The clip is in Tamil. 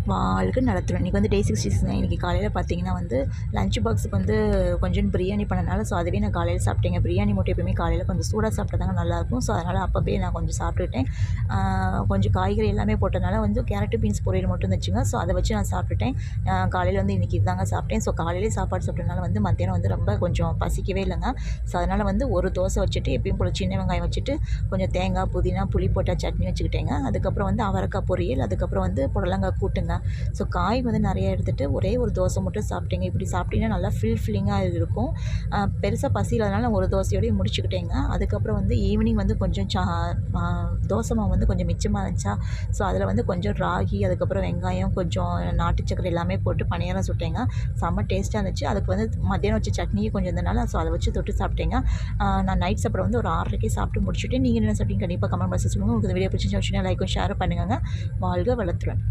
வாழ்க நலத்துடன். இன்றைக்கி வந்து டே 66ங்க. இன்றைக்கி காலையில் பார்த்தீங்கன்னா வந்து லஞ்ச் பாக்ஸுக்கு வந்து கொஞ்சம் பிரியாணி பண்ணனால ஸோ அதுவே நான் காலையில் சாப்பிட்டேங்க. பிரியாணி மட்டும் எப்பவுமே காலையில் கொஞ்சம் சூடாக சாப்பிட்டா தாங்க நல்லாயிருக்கும். ஸோ அதனால் அப்போவே நான் கொஞ்சம் சாப்பிட்டுட்டேன். கொஞ்சம் காய்கறி எல்லாமே போட்டனால வந்து கேரட்டு பீன்ஸ் பொரியல் மட்டும் இருந்துச்சுங்க. ஸோ அதை வச்சு நான் சாப்பிட்டுட்டேன். காலையில் வந்து இன்றைக்கி இதுதாங்க சாப்பிட்டேன். ஸோ காலையிலே சாப்பாடு சாப்பிட்டனால வந்து மத்தியானம் வந்து ரொம்ப கொஞ்சம் பசிக்கவே இல்லைங்க. ஸோ அதனால் வந்து ஒரு தோசை வச்சுட்டு எப்பயும் போல் சின்ன வெங்காயம் வச்சுட்டு கொஞ்சம் தேங்காய் புதினா புளி போட்ட சட்னி வச்சுக்கிட்டேங்க. அதுக்கப்புறம் வந்து அவரைக்காய் பொரியல், அதுக்கப்புறம் வந்து புடலங்காய் கூட்டுங்க. ஸோ காய் வந்து நிறைய எடுத்துகிட்டு ஒரே ஒரு தோசை மட்டும் சாப்பிட்டேங்க. இப்படி சாப்பிட்டீங்கன்னா நல்லா ஃபில்லிங்காக இருக்கும். பெருசாக பசி இல்லாதனால நான் ஒரு தோசையோடய முடிச்சுக்கிட்டேங்க. அதுக்கப்புறம் வந்து ஈவினிங் வந்து கொஞ்சம் தோசை மாவு வந்து கொஞ்சம் மிச்சமாக இருந்துச்சா, ஸோ அதில் வந்து கொஞ்சம் ராகி, அதுக்கப்புறம் வெங்காயம், கொஞ்சம் நாட்டு சக்கரை எல்லாமே போட்டு பணியாரம் சுட்டேங்க. செம்ம டேஸ்ட்டாக இருந்துச்சு. அதுக்கு வந்து மத்தியானம் வச்ச சட்னியும் கொஞ்சம் இருந்தனால ஸோ அதை வச்சு தொட்டு சாப்பிட்டேங்க. நான் நைட் சாப்பிட வந்து ஒரு 6:30க்கே சாப்பிட்டு முடிச்சுட்டு, நீங்கள் என்ன சாப்பிட்டீங்க கண்டிப்பாக கமெண்ட் பாக்ஸில் சொல்லுங்கள். உங்களுக்கு இந்த வீடியோ பிடிச்சிருந்துச்சுன்னா லைக்கும் ஷேரும் பண்ணுங்கள். வாழ்க வளத்துடன்.